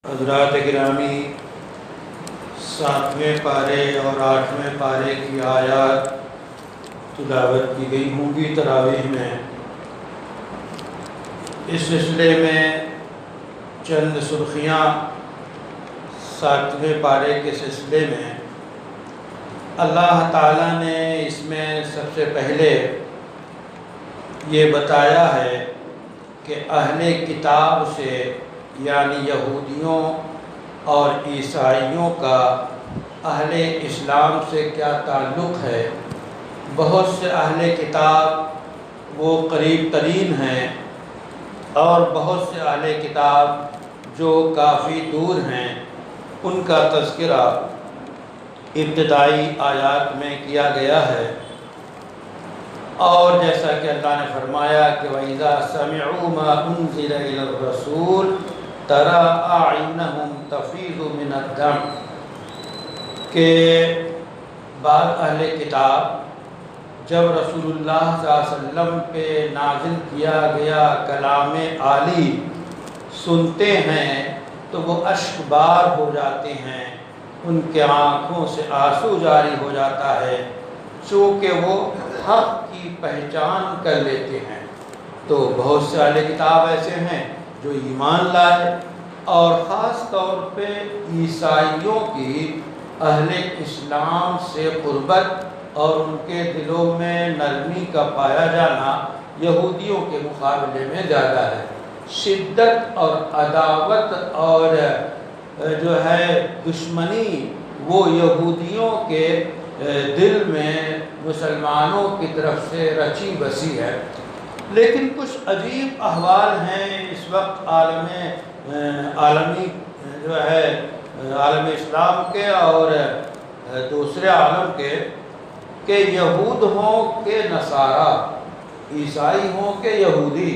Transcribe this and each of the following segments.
حضرات گرامی، 7ویں پارے اور 8ویں پارے کی آیات تلاوت کی گئی ہوں گی تراویح میں۔ اس سلسلے میں چند سرخیاں 7ویں پارے کے سلسلے میں اللہ تعالیٰ نے اس میں سب سے پہلے یہ بتایا ہے کہ اہل کتاب سے یعنی یہودیوں اور عیسائیوں کا اہل اسلام سے کیا تعلق ہے۔ بہت سے اہل کتاب وہ قریب ترین ہیں اور بہت سے اہل کتاب جو کافی دور ہیں، ان کا تذکرہ ابتدائی آیات میں کیا گیا ہے۔ اور جیسا کہ اللہ نے فرمایا کہ وَإِذَا سَمِعُوا مَا أُنزِلَ إِلَى الرَّسُولِ تَرَىٰ أَعْيُنَهُمْ تَفِيضُ مِنَ الدَّمْعِ کہ بعض اہل کتاب جب رسول اللہ صلی اللہ علیہ وسلم پہ نازل کیا گیا کلام عالی سنتے ہیں تو وہ اشک بار ہو جاتے ہیں، ان کے آنکھوں سے آنسو جاری ہو جاتا ہے، چونکہ وہ حق کی پہچان کر لیتے ہیں۔ تو بہت سے اہل کتاب ایسے ہیں جو ایمان لائے، اور خاص طور پہ عیسائیوں کی اہل اسلام سے قربت اور ان کے دلوں میں نرمی کا پایا جانا یہودیوں کے مقابلے میں زیادہ ہے۔ شدت اور عداوت اور جو ہے دشمنی وہ یہودیوں کے دل میں مسلمانوں کی طرف سے رچی بسی ہے۔ لیکن کچھ عجیب احوال ہیں اس وقت عالمی جو ہے عالم اسلام کے اور دوسرے عالم کے، کہ یہود ہوں کہ نصارہ، عیسائی ہوں کہ یہودی،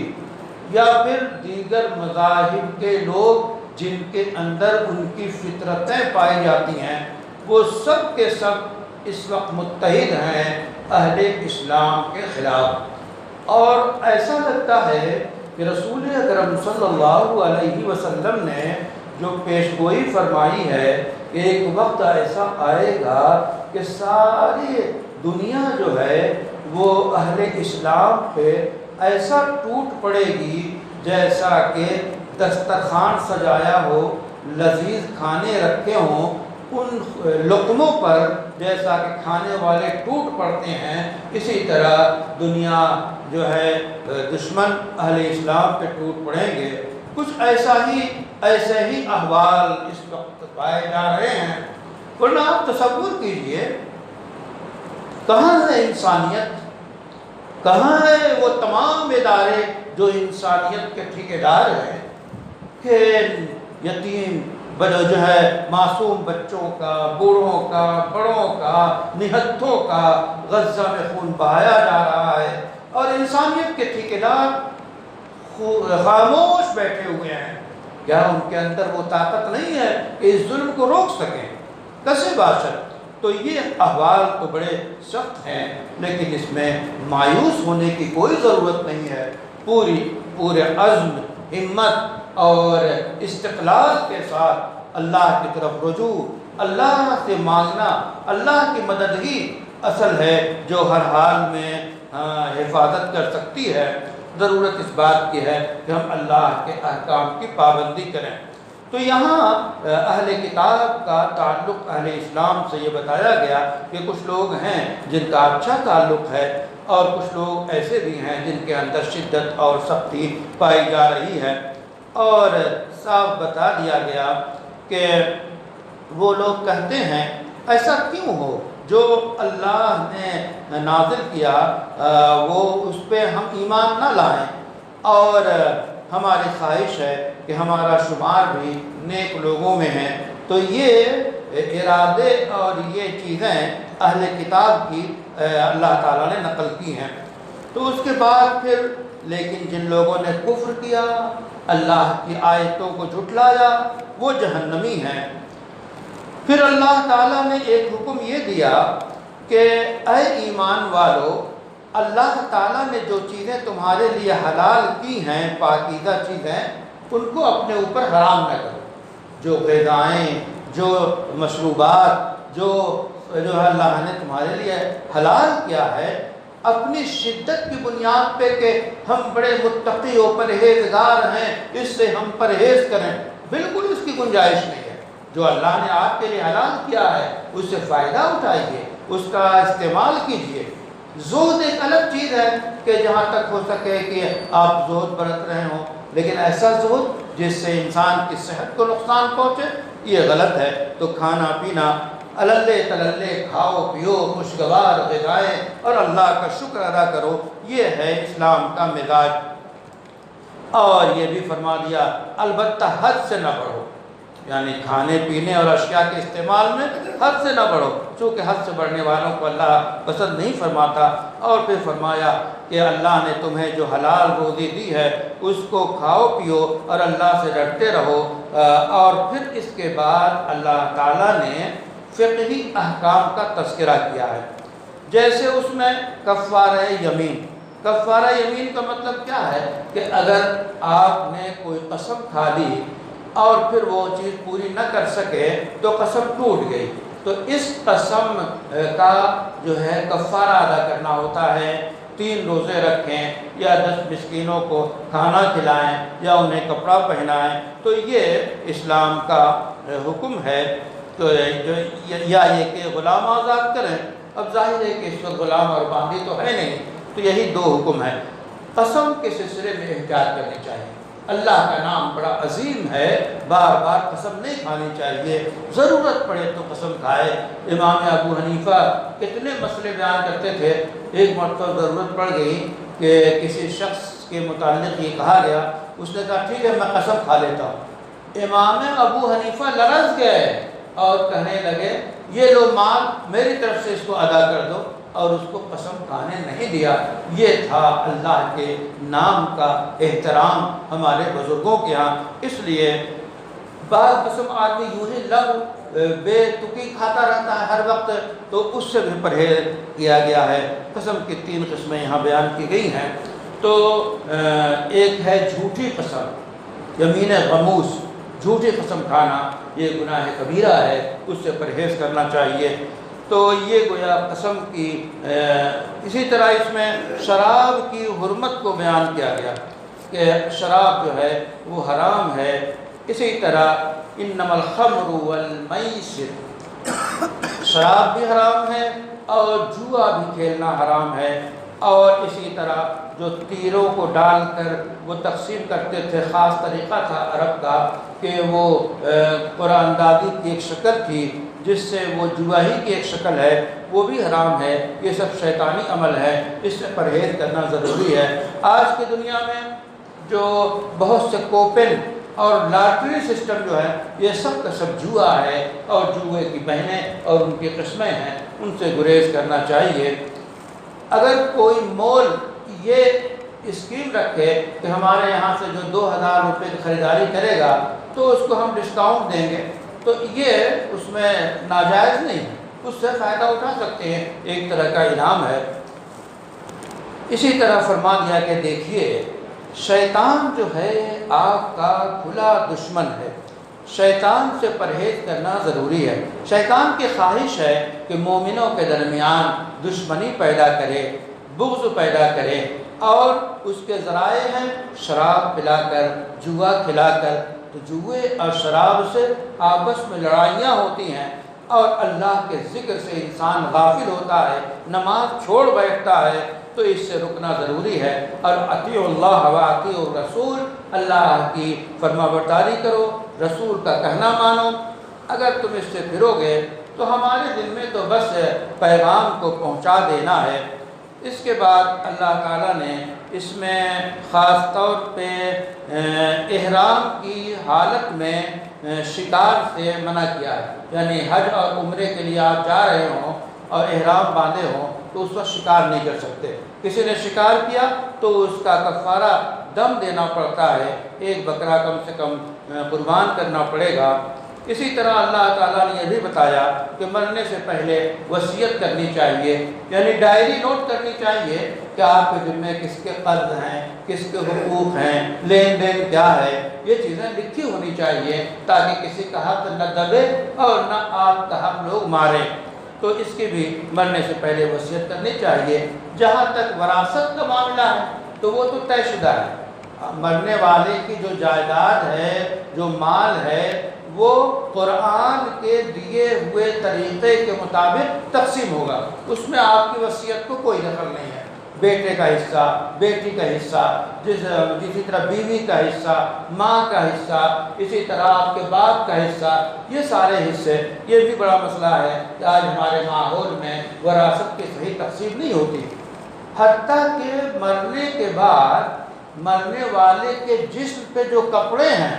یا پھر دیگر مذاہب کے لوگ جن کے اندر ان کی فطرتیں پائی جاتی ہیں، وہ سب کے سب اس وقت متحد ہیں اہل اسلام کے خلاف۔ اور ایسا لگتا ہے کہ رسول اکرم صلی اللہ علیہ وسلم نے جو پیشگوئی فرمائی ہے کہ ایک وقت ایسا آئے گا کہ ساری دنیا جو ہے وہ اہل اسلام پہ ایسا ٹوٹ پڑے گی جیسا کہ دسترخوان سجایا ہو، لذیذ کھانے رکھے ہوں، ان لقموں پر جیسا کہ کھانے والے ٹوٹ پڑتے ہیں، اسی طرح دنیا جو ہے دشمن اہل اسلام پہ ٹوٹ پڑیں گے۔ کچھ ایسے ہی احوال اس وقت پائے جا رہے ہیں۔ ورنہ آپ تصور کیجئے کہاں ہے انسانیت، کہاں ہے وہ تمام ادارے جو انسانیت کے ٹھیکیدار ہیں کہ یتیم جو ہے معصوم بچوں کا، بوڑھوں کا، بڑوں کا، نہتھوں کا غزہ میں خون بہایا جا رہا ہے، اور انسانیت کے ٹھیکیدار خاموش بیٹھے ہوئے ہیں۔ کیا ان کے اندر وہ طاقت نہیں ہے کہ اس ظلم کو روک سکیں؟ کسے باشد۔ تو یہ احوال تو بڑے سخت ہیں، لیکن اس میں مایوس ہونے کی کوئی ضرورت نہیں ہے۔ پورے عزم، ہمت اور استقلال کے ساتھ اللہ کی طرف رجوع، اللہ سے مانگنا، اللہ کی مدد ہی اصل ہے جو ہر حال میں حفاظت کر سکتی ہے۔ ضرورت اس بات کی ہے کہ ہم اللہ کے احکام کی پابندی کریں۔ تو یہاں اہل کتاب کا تعلق اہل اسلام سے یہ بتایا گیا کہ کچھ لوگ ہیں جن کا اچھا تعلق ہے، اور کچھ لوگ ایسے بھی ہیں جن کے اندر شدت اور سختی پائی جا رہی ہے۔ اور صاف بتا دیا گیا کہ وہ لوگ کہتے ہیں ایسا کیوں ہو، جو اللہ نے نازل کیا وہ اس پہ ہم ایمان نہ لائیں، اور ہماری خواہش ہے کہ ہمارا شمار بھی نیک لوگوں میں ہے۔ تو یہ ارادے اور یہ چیزیں اہل کتاب کی اللہ تعالیٰ نے نقل کی ہیں۔ تو اس کے بعد پھر لیکن جن لوگوں نے کفر کیا، اللہ کی آیتوں کو جھٹلایا، وہ جہنمی ہیں۔ پھر اللہ تعالیٰ نے ایک حکم یہ دیا کہ اے ایمان والو، اللہ تعالیٰ نے جو چیزیں تمہارے لیے حلال کی ہیں، پاکیزہ چیزیں، ان کو اپنے اوپر حرام نہ کرو۔ جو غذائیں، جو مشروبات، جو اللہ نے تمہارے لیے حلال کیا ہے، اپنی شدت کی بنیاد پہ کہ ہم بڑے متقی و پرہیزگار ہیں، اس سے ہم پرہیز کریں، بالکل اس کی گنجائش نہیں ہے۔ جو اللہ نے آپ کے لیے حلال کیا ہے اس سے فائدہ اٹھائیے، اس کا استعمال کیجیے۔ زہد ایک الگ چیز ہے کہ جہاں تک ہو سکے کہ آپ زہد برت رہے ہوں، لیکن ایسا زہد جس سے انسان کی صحت کو نقصان پہنچے، یہ غلط ہے۔ تو کھانا پینا اللے تللے کھاؤ پیو، خوشگوار غذائیں اور اللہ کا شکر ادا کرو، یہ ہے اسلام کا مزاج۔ اور یہ بھی فرما دیا البتہ حد سے نہ بڑھو، یعنی کھانے پینے اور اشیاء کے استعمال میں حد سے نہ بڑھو، چونکہ حد سے بڑھنے والوں کو اللہ پسند نہیں فرماتا۔ اور پھر فرمایا کہ اللہ نے تمہیں جو حلال روزی دی ہے اس کو کھاؤ پیو اور اللہ سے ڈرتے رہو۔ اور پھر اس کے بعد اللہ تعالیٰ نے فقہی احکام کا تذکرہ کیا ہے، جیسے اس میں کفارہ یمین۔ کفارہ یمین کا مطلب کیا ہے کہ اگر آپ نے کوئی قسم کھا لی اور پھر وہ چیز پوری نہ کر سکے تو قسم ٹوٹ گئی، تو اس قسم کا جو ہے کفارہ ادا کرنا ہوتا ہے۔ 3 روزے رکھیں یا 10 مسکینوں کو کھانا کھلائیں یا انہیں کپڑا پہنائیں، تو یہ اسلام کا حکم ہے۔ تو یا یہ کہ غلام آزاد کریں، اب ظاہر ہے کہ اس وقت غلام اور باندھی تو ہے نہیں، تو یہی 2 حکم ہیں۔ قسم کے سلسلے میں احتیاط کرنی چاہیے، اللہ کا نام بڑا عظیم ہے، بار بار قسم نہیں کھانی چاہیے، ضرورت پڑے تو قسم کھائے۔ امام ابو حنیفہ کتنے مسئلے بیان کرتے تھے، ایک مرتبہ ضرورت پڑ گئی کہ کسی شخص کے متعلق یہ کہا گیا، اس نے کہا ٹھیک ہے میں قسم کھا لیتا ہوں۔ امام ابو حنیفہ لرز گئے اور کہنے لگے یہ لو مال میری طرف سے اس کو ادا کر دو، اور اس کو قسم کھانے نہیں دیا۔ یہ تھا اللہ کے نام کا احترام ہمارے بزرگوں کے ہاں۔ اس لیے بعض قسم آدمی یوں ہی بے تکی کھاتا رہتا ہے ہر وقت، تو اس سے بھی پرہیز کیا گیا ہے۔ قسم کی 3 قسمیں یہاں بیان کی گئی ہیں۔ تو ایک ہے جھوٹی قسم، یمین غموس، جھوٹی قسم کھانا، یہ گناہ کبیرہ ہے، اس سے پرہیز کرنا چاہیے۔ تو یہ گویا قسم کی اسی طرح اس میں شراب کی حرمت کو بیان کیا گیا کہ شراب جو ہے وہ حرام ہے۔ اسی طرح انما الخمر والمیسر، شراب بھی حرام ہے اور جوا بھی کھیلنا حرام ہے۔ اور اسی طرح جو تیروں کو ڈال کر وہ تقسیم کرتے تھے، خاص طریقہ تھا عرب کا کہ وہ قرآن اندازی کی ایک شکل تھی جس سے وہ جوا ہی کی ایک شکل ہے، وہ بھی حرام ہے۔ یہ سب شیطانی عمل ہے، اس سے پرہیز کرنا ضروری ہے۔ آج کی دنیا میں جو بہت سے کوپن اور لاٹری سسٹم جو ہے، یہ سب کا سب جوا ہے، اور جوئے کی بہنیں اور ان کی قسمیں ہیں، ان سے گریز کرنا چاہیے۔ اگر کوئی مول یہ اسکیم رکھے کہ ہمارے یہاں سے جو 2000 روپے کی خریداری کرے گا تو اس کو ہم ڈسکاؤنٹ دیں گے، تو یہ اس میں ناجائز نہیں ہے، اس سے فائدہ اٹھا سکتے ہیں، ایک طرح کا انعام ہے۔ اسی طرح فرما دیا کہ دیکھیے شیطان جو ہے آپ کا کھلا دشمن ہے، شیطان سے پرہیز کرنا ضروری ہے۔ شیطان کی خواہش ہے کہ مومنوں کے درمیان دشمنی پیدا کرے، بغض پیدا کرے، اور اس کے ذرائع ہیں شراب پلا کر، جوا کھلا کر۔ تو جوئے اور شراب سے آپس میں لڑائیاں ہوتی ہیں اور اللہ کے ذکر سے انسان غافل ہوتا ہے، نماز چھوڑ بیٹھتا ہے، تو اس سے رکنا ضروری ہے۔ اور اطیعوا اللہ و اطیعوا الرسول، اللہ کی فرما برداری کرو، رسول کا کہنا مانو۔ اگر تم اس سے پھرو گے تو ہمارے دل میں تو بس پیغام کو پہنچا دینا ہے۔ اس کے بعد اللہ تعالیٰ نے اس میں خاص طور پہ احرام کی حالت میں شکار سے منع کیا ہے، یعنی حج اور عمرے کے لیے آپ جا رہے ہوں اور احرام باندھے ہوں تو اس وقت شکار نہیں کر سکتے۔ کسی نے شکار کیا تو اس کا کفارہ دم دینا پڑتا ہے، ایک بکرا کم سے کم قربان کرنا پڑے گا۔ اسی طرح اللہ تعالیٰ نے یہ بھی بتایا کہ مرنے سے پہلے وصیت کرنی چاہیے، یعنی ڈائری نوٹ کرنی چاہیے کہ آپ کے ذمے کس کے قرض ہیں، کس کے حقوق ہیں، لین دین کیا ہے، یہ چیزیں لکھی ہونی چاہیے تاکہ کسی کا حق نہ دبے اور نہ آپ کا حق لوگ ماریں۔ تو اس کی بھی مرنے سے پہلے وصیت کرنی چاہیے۔ جہاں تک وراثت کا معاملہ ہے تو وہ تو طے شدہ ہے، مرنے والے کی جو جائیداد ہے، جو مال ہے، وہ قرآن کے دیے ہوئے طریقے کے مطابق تقسیم ہوگا، اس میں آپ کی وصیت کو کوئی دخل نہیں ہے۔ بیٹے کا حصہ، بیٹی کا حصہ، اسی طرح بیوی کا حصہ، ماں کا حصہ، اسی طرح آپ کے باپ کا حصہ، یہ سارے حصے، یہ بھی بڑا مسئلہ ہے کہ آج ہمارے ماحول میں وراثت کی صحیح تقسیم نہیں ہوتی۔ حتیٰ کہ مرنے کے بعد مرنے والے کے جسم پہ جو کپڑے ہیں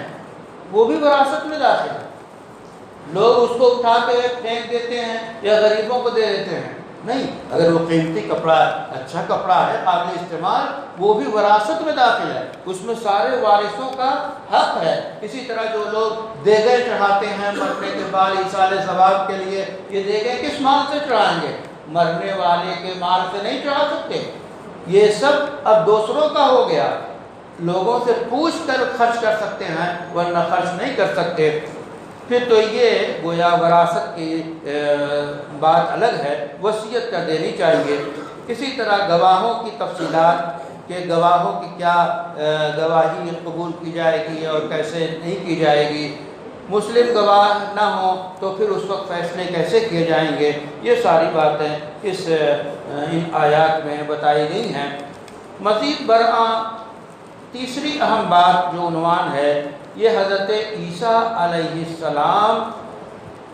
وہ بھی وراثت میں داخل ہیں۔ لوگ اس کو اٹھا کے پھینک دیتے ہیں یا غریبوں کو دے دیتے ہیں، نہیں، اگر وہ قیمتی کپڑا اچھا کپڑا ہے قابل استعمال، وہ بھی وراثت میں داخل ہے، اس میں سارے وارثوں کا حق ہے۔ اسی طرح جو لوگ دیگیں چڑھاتے ہیں مرنے کے بعد ایصال ثواب کے لیے، یہ دیگیں کس مال سے چڑھائیں گے؟ مرنے والے کے مال سے نہیں چڑھا سکتے، یہ سب اب دوسروں کا ہو گیا، لوگوں سے پوچھ کر خرچ کر سکتے ہیں ورنہ خرچ نہیں کر سکتے۔ پھر تو یہ گویا وراثت کی بات الگ ہے، وصیت کر دینی چاہیے۔ اسی طرح گواہوں کی تفصیلات کہ گواہوں کی کیا گواہی قبول کی جائے گی اور کیسے نہیں کی جائے گی، مسلم گواہ نہ ہوں تو پھر اس وقت فیصلے کیسے کیے جائیں گے، یہ ساری باتیں ان آیات میں بتائی گئی ہیں۔ مزید برآں تیسری اہم بات جو عنوان ہے، یہ حضرت عیسیٰ علیہ السلام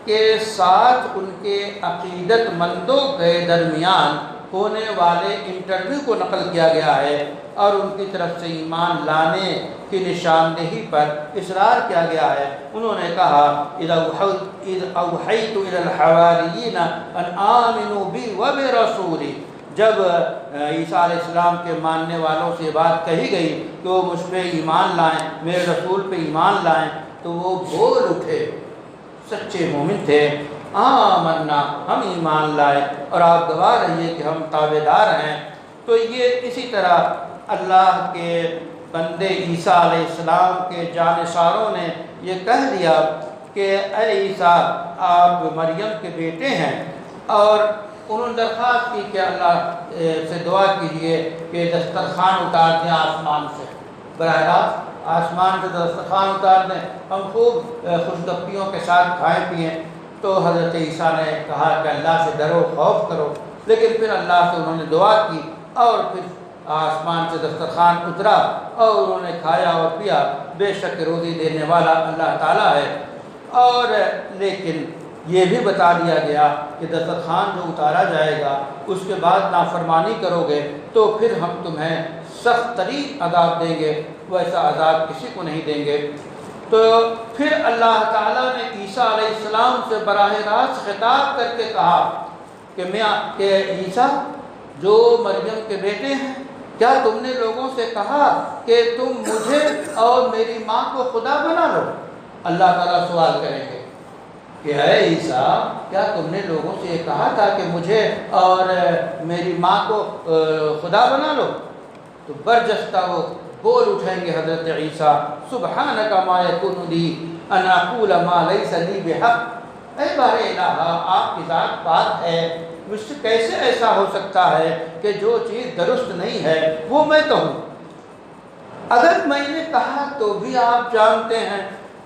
کے ساتھ ان کے عقیدت مندوں کے درمیان ہونے والے انٹرویو کو نقل کیا گیا ہے اور ان کی طرف سے ایمان لانے کی نشاندہی پر اصرار کیا گیا ہے۔ انہوں نے کہا اِذْ أَوْحَيْتُ إِلَى الْحَوَارِيِّينَ أَنْ آمِنُوا بِي وَبِرَسُولِي، جب عیسیٰ علیہ السلام کے ماننے والوں سے بات کہی گئی کہ وہ مجھ پہ ایمان لائیں، میرے رسول پہ ایمان لائیں، تو وہ بول اٹھے، سچے مومن تھے، آمنا، ہم ایمان لائے اور آپ گواہ رہیے کہ ہم تابعدار ہیں۔ تو یہ اسی طرح اللہ کے بندے عیسیٰ علیہ السلام کے جانثاروں نے یہ کہہ دیا کہ اے عیسیٰ آپ مریم کے بیٹے ہیں، اور انہوں نے درخواست کی کہ اللہ سے دعا کیجیے کہ دسترخوان اتار دیں آسمان سے، براہ راست آسمان سے دسترخوان اتار دیں، ہم خوب خوشگپیوں کے ساتھ کھائیں پئیں۔ تو حضرت عیسیٰ نے کہا کہ اللہ سے ڈرو، خوف کرو، لیکن پھر اللہ سے انہوں نے دعا کی اور پھر آسمان سے دسترخوان اترا اور انہوں نے کھایا اور پیا۔ بے شک روزی دینے والا اللہ تعالیٰ ہے۔ اور لیکن یہ بھی بتا دیا گیا کہ دسترخوان جو اتارا جائے گا اس کے بعد نافرمانی کرو گے تو پھر ہم تمہیں سخت ترین عذاب دیں گے، ویسا عذاب کسی کو نہیں دیں گے۔ تو پھر اللہ تعالیٰ نے عیسیٰ علیہ السلام سے براہ راست خطاب کر کے کہا کہ عیسیٰ جو مریم کے بیٹے ہیں، کیا تم نے لوگوں سے کہا کہ تم مجھے اور میری ماں کو خدا بنا لو؟ اللہ تعالیٰ سوال کریں گے کہ اے عیسیٰ کیا تم نے لوگوں سے یہ کہا تھا کہ مجھے اور میری ماں کو خدا بنا لو؟ تو برجستہ وہ بول اٹھیں گے حضرت عیسیٰ، سبحانک ما یکون لی ان اقول ما لیس لی بحق، اے بار الہ آپ کی ذات پاک ہے، مجھ سے کیسے ایسا ہو سکتا ہے کہ جو چیز درست نہیں ہے وہ میں کہوں؟ اگر میں نے کہا تو بھی آپ جانتے ہیں،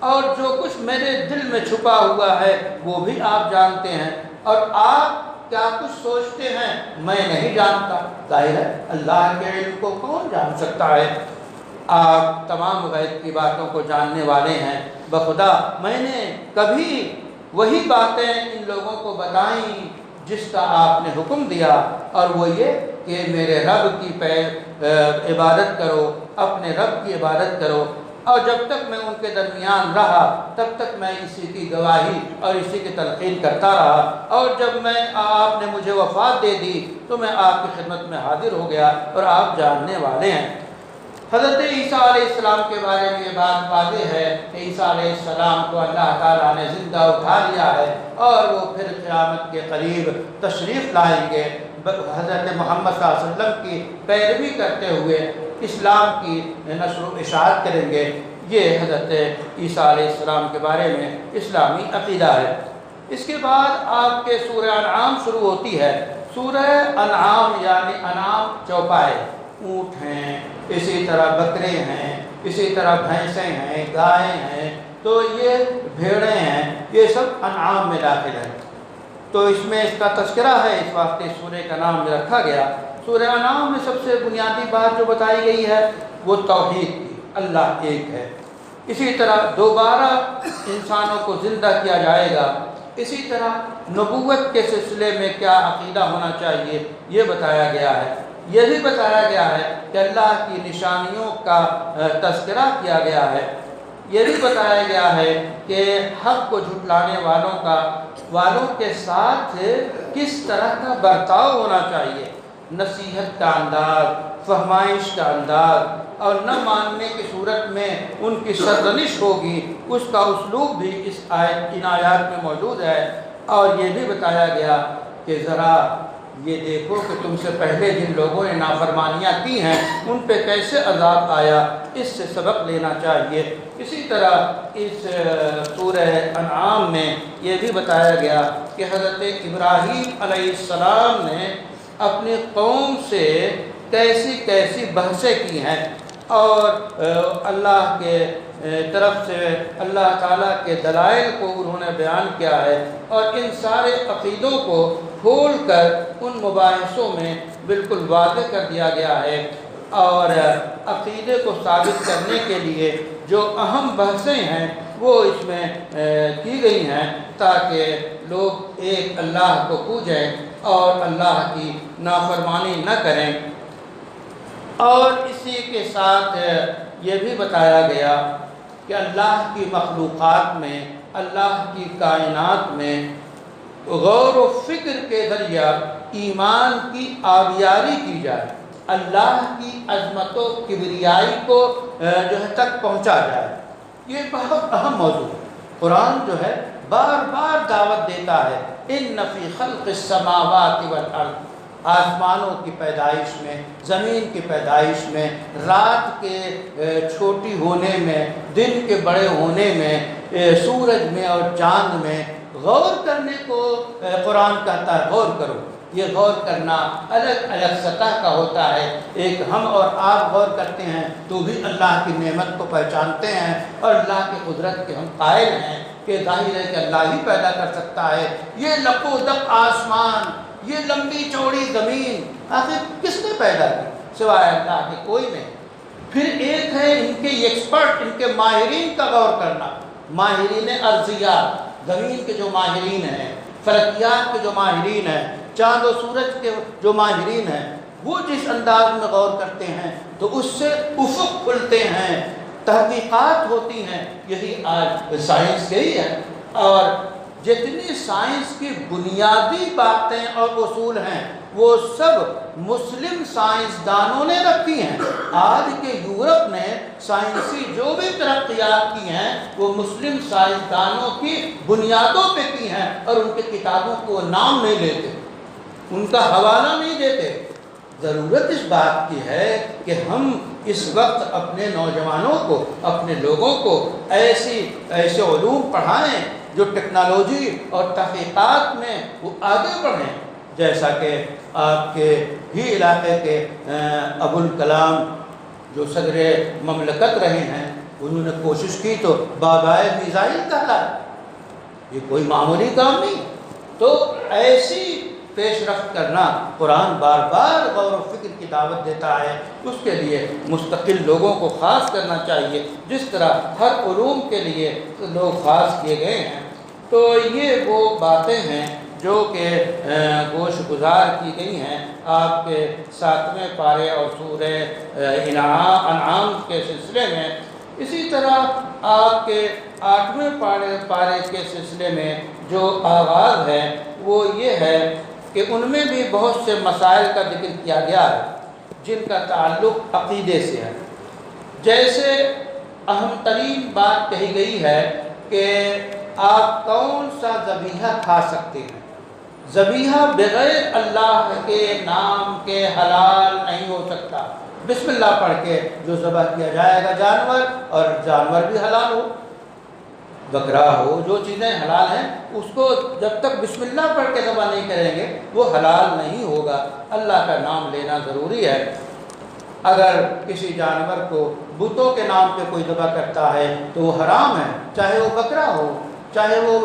اور جو کچھ میرے دل میں چھپا ہوا ہے وہ بھی آپ جانتے ہیں، اور آپ کیا کچھ سوچتے ہیں میں نہیں جانتا۔ ظاہر ہے اللہ کے علم کو کون جان سکتا ہے؟ آپ تمام غیب کی باتوں کو جاننے والے ہیں۔ بخدا میں نے کبھی وہی باتیں ان لوگوں کو بتائیں جس کا آپ نے حکم دیا، اور وہ یہ کہ میرے رب کی عبادت کرو، اپنے رب کی عبادت کرو، اور جب تک میں ان کے درمیان رہا تب تک میں اسی کی گواہی اور اسی کی تلقین کرتا رہا، اور جب آپ نے مجھے وفات دے دی تو میں آپ کی خدمت میں حاضر ہو گیا، اور آپ جاننے والے ہیں۔ حضرت عیسیٰ علیہ السلام کے بارے میں یہ بات واضح ہے کہ عیسیٰ علیہ السلام کو اللہ تعالیٰ نے زندہ اٹھا لیا ہے اور وہ پھر قیامت کے قریب تشریف لائیں گے، حضرت محمد صلی اللہ علیہ وسلم کی پیروی کرتے ہوئے اسلام کی نشر و اشاعت کریں گے۔ یہ حضرت عیسیٰ علیہ السلام کے بارے میں اسلامی عقیدہ ہے۔ اس کے بعد آپ کے سورہ انعام شروع ہوتی ہے۔ سورہ انعام یعنی انعام چوپائے، اونٹ ہیں، اسی طرح بکرے ہیں، اسی طرح بھینسیں ہیں، گائیں ہیں، تو یہ بھیڑیں ہیں، یہ سب انعام میں داخل ہیں۔ تو اس میں اس کا تذکرہ ہے، اس واسطے سورہ کا نام رکھا گیا۔ سورہ انعام میں سب سے بنیادی بات جو بتائی گئی ہے وہ توحید کی، اللہ ایک ہے۔ اسی طرح دوبارہ انسانوں کو زندہ کیا جائے گا، اسی طرح نبوت کے سلسلے میں کیا عقیدہ ہونا چاہیے یہ بتایا گیا ہے۔ یہ بھی بتایا گیا ہے کہ اللہ کی نشانیوں کا تذکرہ کیا گیا ہے۔ یہ بھی بتایا گیا ہے کہ حق کو جھٹلانے والوں کے ساتھ کس طرح کا برتاؤ ہونا چاہیے، نصیحت کا انداز، فہمائش کا انداز، اور نہ ماننے کی صورت میں ان کی سرزنش ہوگی، اس کا اسلوب بھی ان آیات میں موجود ہے۔ اور یہ بھی بتایا گیا کہ ذرا یہ دیکھو کہ تم سے پہلے جن لوگوں نے نافرمانیاں کی ہیں ان پہ کیسے عذاب آیا، اس سے سبق لینا چاہیے۔ اسی طرح اس سورہ انعام میں یہ بھی بتایا گیا کہ حضرت ابراہیم علیہ السلام نے اپنی قوم سے کیسی کیسی بحثیں کی ہیں، اور اللہ کے طرف سے اللہ تعالیٰ کے دلائل کو انہوں نے بیان کیا ہے، اور ان سارے عقیدوں کو کھول کر ان مباحثوں میں بالکل واضح کر دیا گیا ہے۔ اور عقیدے کو ثابت کرنے کے لیے جو اہم بحثیں ہیں وہ اس میں کی گئی ہیں، تاکہ لوگ ایک اللہ کو پوجیں اور اللہ کی نافرمانی نہ کریں۔ اور اسی کے ساتھ یہ بھی بتایا گیا کہ اللہ کی مخلوقات میں، اللہ کی کائنات میں غور و فکر کے ذریعہ ایمان کی آبیاری کی جائے، اللہ کی عظمت و کبریائی کو تک پہنچا جائے۔ یہ بہت اہم موضوع ہے۔ قرآن جو ہے بار بار دعوت دیتا ہے، ان فی خلق السماوات والارض، آسمانوں کی پیدائش میں، زمین کی پیدائش میں، رات کے چھوٹی ہونے میں، دن کے بڑے ہونے میں، سورج میں اور چاند میں غور کرنے کو قرآن کہتا ہے غور کرو۔ یہ غور کرنا الگ الگ سطح کا ہوتا ہے۔ ایک ہم اور آپ غور کرتے ہیں تو بھی اللہ کی نعمت کو پہچانتے ہیں اور اللہ کی قدرت کے ہم قائل ہیں کہ ظاہر ہے کہ اللہ ہی پیدا کر سکتا ہے۔ یہ لپ و دپ آسمان، یہ لمبی چوڑی زمین آخر کس نے پیدا کی سوائے اللہ کے؟ کوئی نہیں۔ پھر ایک ہے ان کے ایکسپرٹ، ان کے ماہرین کا غور کرنا، ماہرین ارضیات، زمین کے جو ماہرین ہیں، فلکیات کے جو ماہرین ہیں، چاند و سورج کے جو ماہرین ہیں، وہ جس انداز میں غور کرتے ہیں تو اس سے افق کھلتے ہیں، تحقیقات ہوتی ہیں۔ یہی آج سائنس یہی ہے، اور جتنی سائنس کی بنیادی باتیں اور اصول ہیں وہ سب مسلم سائنسدانوں نے رکھی ہیں۔ آج کے یورپ نے سائنسی جو بھی ترقیات کی ہیں وہ مسلم سائنسدانوں کی بنیادوں پہ کی ہیں، اور ان کی کتابوں کو نام نہیں لیتے، ان کا حوالہ نہیں دیتے۔ ضرورت اس بات کی ہے کہ ہم اس وقت اپنے نوجوانوں کو، اپنے لوگوں کو ایسے علوم پڑھائیں جو ٹیکنالوجی اور تحقیقات میں وہ آگے بڑھیں، جیسا کہ آپ کے ہی علاقے کے ابوالکلام جو صدر مملکت رہے ہیں، انہوں نے کوشش کی تو بابائے میزائل کہلایا۔ یہ کوئی معمولی کام نہیں۔ تو ایسی پیش رفت کرنا قرآن بار بار غور و فکر کی دعوت دیتا ہے، اس کے لیے مستقل لوگوں کو خاص کرنا چاہیے، جس طرح ہر علوم کے لیے لوگ خاص کیے گئے ہیں۔ تو یہ وہ باتیں ہیں جو کہ گوش گزار کی گئی ہیں آپ کے 7ویں پارے اور سورہ انعام کے سلسلے میں۔ اسی طرح آپ کے 8ویں پارے کے سلسلے میں جو آغاز ہے وہ یہ ہے کہ ان میں بھی بہت سے مسائل کا ذکر کیا گیا ہے جن کا تعلق عقیدے سے ہے۔ جیسے اہم ترین بات کہی گئی ہے کہ آپ کون سا ذبیحہ کھا سکتے ہیں، ذبیحہ بغیر اللہ کے نام کے حلال نہیں ہو سکتا۔ بسم اللہ پڑھ کے جو ذبح کیا جائے گا جانور، اور جانور بھی حلال ہو، بکرا ہو، جو چیزیں حلال ہیں اس کو جب تک بسم اللہ پڑھ کے ذبح نہیں کریں گے وہ حلال نہیں ہوگا۔ اللہ کا نام لینا ضروری ہے۔ اگر کسی جانور کو بتوں کے نام پہ کوئی ذبح کرتا ہے تو وہ حرام ہے، چاہے وہ بکرا ہو، چاہے وہ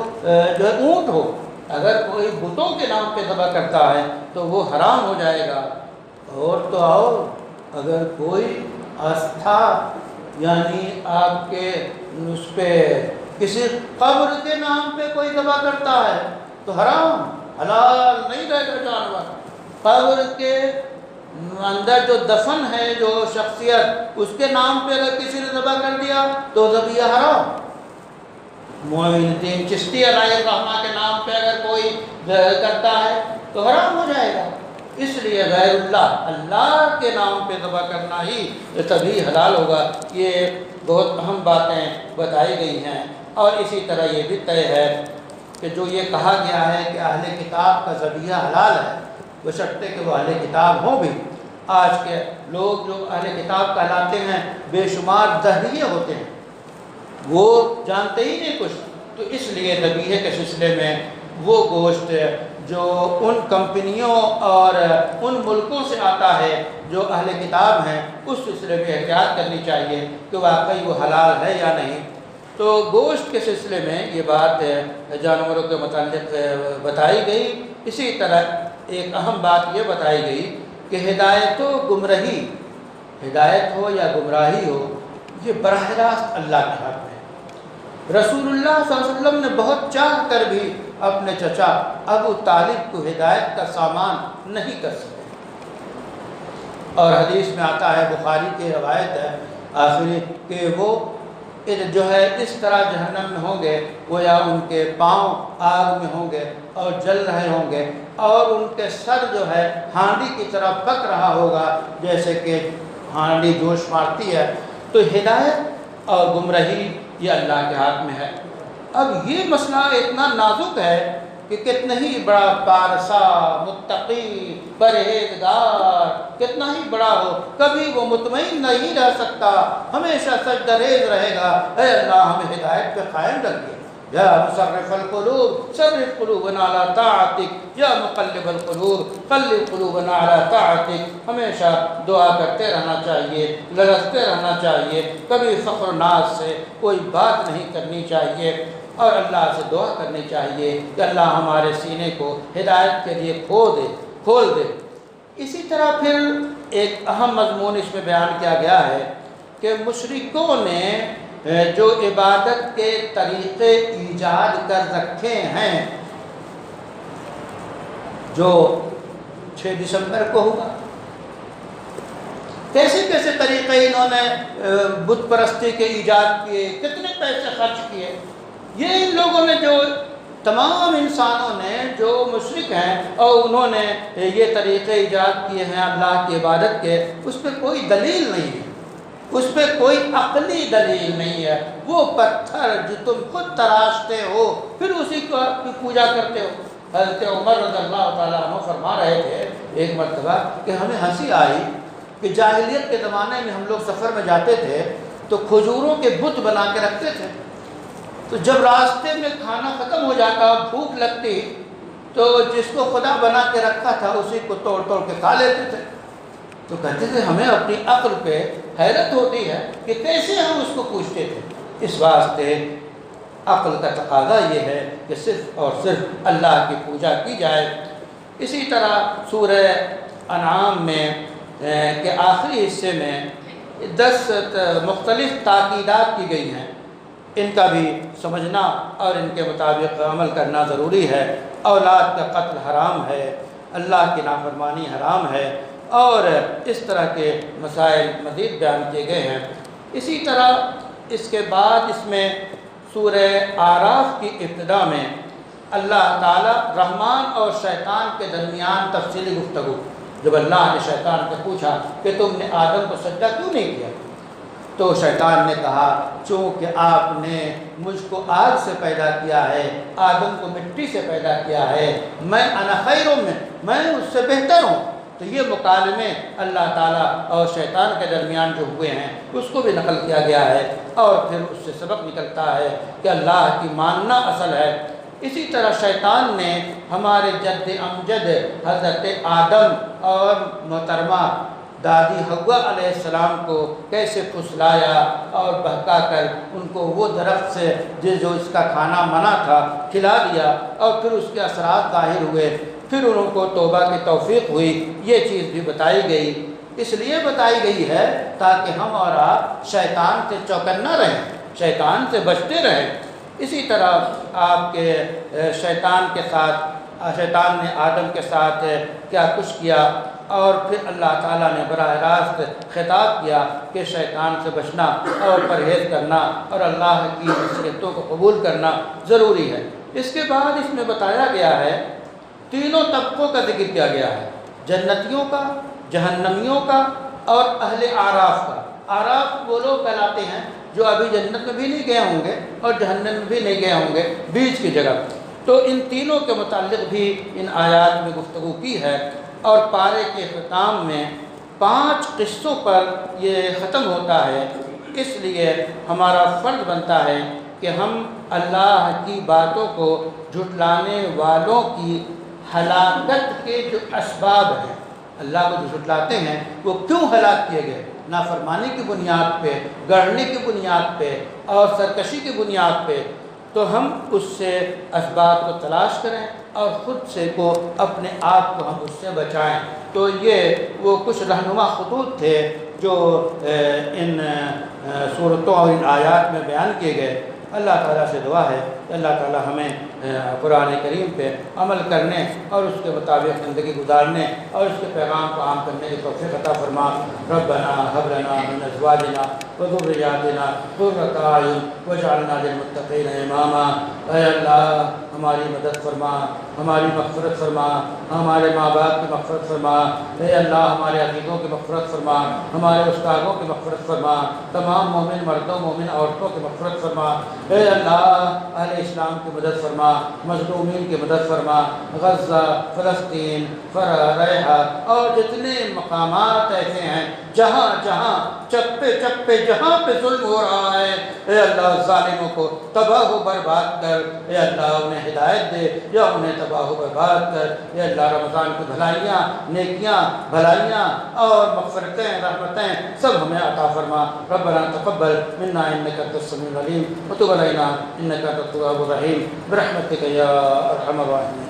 جو ہے اونٹ ہو، اگر کوئی بتوں کے نام پہ ذبح کرتا ہے تو وہ حرام ہو جائے گا۔ اور تو آؤ، اگر کوئی آستھا یعنی آپ کے اس پہ کسی قبر کے نام پہ کوئی ذبح کرتا ہے تو حرام، حلال نہیں رہے گا جانور۔ قبر کے اندر جو دفن ہے جو شخصیت، اس کے نام پہ اگر کسی نے ذبح کر دیا تو ذبیحہ حرام۔ معین الدین چشتی علیہ الرحمہ کے نام پہ اگر کوئی کرتا ہے تو حرام ہو جائے گا۔ اس لیے غیر اللہ کے نام پہ ذبح کرنا ہی تبھی حلال ہوگا۔ یہ بہت اہم باتیں بتائی گئی ہیں۔ اور اسی طرح یہ بھی طے ہے کہ جو یہ کہا گیا ہے کہ اہل کتاب کا ذبیحہ حلال ہے، بشرطے کہ وہ اہل کتاب ہوں بھی۔ آج کے لوگ جو اہل کتاب کہلاتے ہیں بے شمار دہریے ہوتے ہیں، وہ جانتے ہی نہیں کچھ، تو اس لیے ذبیحے کے سلسلے میں وہ گوشت جو ان کمپنیوں اور ان ملکوں سے آتا ہے جو اہل کتاب ہیں، اس سلسلے میں احتیاط کرنی چاہیے کہ واقعی وہ حلال ہے یا نہیں۔ تو گوشت کے سلسلے میں یہ بات جانوروں کے متعلق بتائی گئی۔ اسی طرح ایک اہم بات یہ بتائی گئی کہ ہدایت و گمراہی، ہدایت ہو یا گمراہی ہو، یہ براہ راست اللہ کے ہاتھ میں ہے۔ رسول اللہ صلی اللہ علیہ وسلم نے بہت چاہ کر بھی اپنے چچا ابو طالب کو ہدایت کا سامان نہیں کر سکے۔ اور حدیث میں آتا ہے، بخاری کی روایت ہے آخری، کہ وہ جو ہے اس طرح جہنم میں ہوں گے، وہ یا ان کے پاؤں آگ میں ہوں گے اور جل رہے ہوں گے، اور ان کے سر جو ہے ہانڈی کی طرح پک رہا ہوگا جیسے کہ ہانڈی جوش مارتی ہے۔ تو ہدایت اور گمراہی یہ اللہ کے ہاتھ میں ہے۔ اب یہ مسئلہ اتنا نازک ہے کہ کتنا ہی بڑا پارسا، متقی، پرہیزگار کتنا ہی بڑا ہو، کبھی وہ مطمئن نہیں رہ سکتا، ہمیشہ سجدہ ریز رہے گا، اے اللہ ہمیں ہدایت پہ قائم رکھیے۔ یا مصرف القلوب صرف قلوبنا علی طاعتک، یا مقلب القلوب قلب قلوبنا علی طاعتک۔ ہمیشہ دعا کرتے رہنا چاہیے، لرزتے رہنا چاہیے، کبھی فخر و ناز سے کوئی بات نہیں کرنی چاہیے، اور اللہ سے دعا کرنی چاہیے کہ اللہ ہمارے سینے کو ہدایت کے لیے کھول دے۔ اسی طرح پھر ایک اہم مضمون اس میں بیان کیا گیا ہے کہ مشرکوں نے جو عبادت کے طریقے ایجاد کر رکھے ہیں، جو 6 دسمبر کو ہوگا، کیسے کیسے طریقے انہوں نے بت پرستی کے ایجاد کیے، کتنے پیسے خرچ کیے، یہ ان لوگوں نے جو تمام انسانوں نے جو مشرک ہیں اور انہوں نے یہ طریقے ایجاد کیے ہیں اللہ کی عبادت کے، اس پہ کوئی دلیل نہیں ہے، اس پہ کوئی عقلی دلیل نہیں ہے۔ وہ پتھر جو تم خود تراشتے ہو پھر اسی کو پوجا کرتے ہو۔ حضرت عمر رضی اللہ تعالیٰ عنہ فرما رہے تھے ایک مرتبہ کہ ہمیں ہنسی آئی کہ جاہلیت کے زمانے میں ہم لوگ سفر میں جاتے تھے تو کھجوروں کے بت بنا کے رکھتے تھے، تو جب راستے میں کھانا ختم ہو جاتا، بھوک لگتی، تو جس کو خدا بنا کے رکھا تھا اسی کو توڑ توڑ کے کھا لیتے تھے۔ تو کہتے تھے ہمیں اپنی عقل پہ حیرت ہوتی ہے کہ کیسے ہم اس کو پوچھتے تھے۔ اس واسطے عقل کا تقاضا یہ ہے کہ صرف اور صرف اللہ کی پوجا کی جائے۔ اسی طرح سورہ انعام میں کے آخری حصے میں 10 مختلف تاکیدات کی گئی ہیں، ان کا بھی سمجھنا اور ان کے مطابق عمل کرنا ضروری ہے۔ اولاد کا قتل حرام ہے، اللہ کی نافرمانی حرام ہے، اور اس طرح کے مسائل مزید بیان کیے گئے ہیں۔ اسی طرح اس کے بعد اس میں سورہ اعراف کی ابتدا میں اللہ تعالیٰ رحمان اور شیطان کے درمیان تفصیلی گفتگو، جب اللہ نے شیطان سے پوچھا کہ تم نے آدم کو سجدہ کیوں نہیں کیا، تو شیطان نے کہا چونکہ آپ نے مجھ کو آگ سے پیدا کیا ہے، آدم کو مٹی سے پیدا کیا ہے، میں انا خیر میں اس سے بہتر ہوں۔ تو یہ مکالمے اللہ تعالیٰ اور شیطان کے درمیان جو ہوئے ہیں اس کو بھی نقل کیا گیا ہے، اور پھر اس سے سبق نکلتا ہے کہ اللہ کی ماننا اصل ہے۔ اسی طرح شیطان نے ہمارے جد امجد حضرت آدم اور محترمہ دادی حوا علیہ السلام کو کیسے پھسلایا اور بہکا کر ان کو وہ درخت سے جو اس کا کھانا منع تھا کھلا دیا، اور پھر اس کے اثرات ظاہر ہوئے، پھر ان کو توبہ کی توفیق ہوئی۔ یہ چیز بھی بتائی گئی، اس لیے بتائی گئی ہے تاکہ ہم اور آپ شیطان سے چوکنا رہیں، شیطان سے بچتے رہیں۔ اسی طرح آپ کے شیطان نے آدم کے ساتھ کیا کچھ کیا، اور پھر اللہ تعالیٰ نے براہ راست خطاب کیا کہ شیطان سے بچنا اور پرہیز کرنا اور اللہ کی نصیحتوں کو قبول کرنا ضروری ہے۔ اس کے بعد اس میں بتایا گیا ہے، تینوں طبقوں کا ذکر کیا گیا ہے، جنتیوں کا، جہنمیوں کا اور اہل اعراف کا۔ اعراف وہ لوگ کہلاتے ہیں جو ابھی جنت میں بھی نہیں گئے ہوں گے اور جہنم میں بھی نہیں گئے ہوں گے، بیچ کی جگہ۔ تو ان تینوں کے متعلق بھی ان آیات میں گفتگو کی ہے، اور پارے کے اختتام میں 5 قصوں پر یہ ختم ہوتا ہے۔ اس لیے ہمارا فرض بنتا ہے کہ ہم اللہ کی باتوں کو جھٹلانے والوں کی ہلاکت کے جو اسباب ہیں، اللہ کو جو جھٹلاتے ہیں وہ کیوں ہلاک کیے گئے، نافرمانی کی بنیاد پہ، گڑھنے کی بنیاد پہ اور سرکشی کی بنیاد پہ، تو ہم اس سے اسباب کو تلاش کریں اور خود سے کو اپنے آپ کو ہم اس سے بچائیں۔ تو یہ وہ کچھ رہنما خطوط تھے جو ان صورتوں اور ان آیات میں بیان کیے گئے۔ اللہ تعالیٰ سے دعا ہے کہ اللہ تعالیٰ ہمیں قرآن کریم پہ عمل کرنے اور اس کے مطابق زندگی گزارنے اور اس کے پیغام کو عام کرنے کی توفیق عطا فرما۔ ربنا هب لنا من ازواجنا وذرياتنا قرة اعين واجعلنا للمتقين اماما۔ اے اللہ ہماری مدد فرما، ہماری مغفرت فرما، ہمارے ماں باپ کی مغفرت فرما، اے اللہ ہمارے عقیدوں کی مغفرت فرما، ہمارے استادوں کی مغفرت فرما، تمام مومن مردوں مومن عورتوں کی مغفرت فرما، اے اللہ اہل اسلام کی مدد فرما، مظلومین کی مدد فرما، غزہ، فلسطین، ریحہ اور جتنے مقامات ایسے ہیں جہاں جہاں چپے چپے جہاں پہ ظلم ہو رہا ہے، اے اللہ ظالموں کو تباہ و برباد کر، اے اللہ انہیں ہدایت دے یا انہیں تباہ و برباد کر، اے اللہ رمضان کی بھلائیاں، نیکیاں، بھلائیاں اور مغفرتیں، رحمتیں سب ہمیں عطا فرما۔ ربنا تقبل منا انک انت السمیع العلیم وتب علینا انک انت التواب الرحیم برحمتک یا ارحم الراحمین۔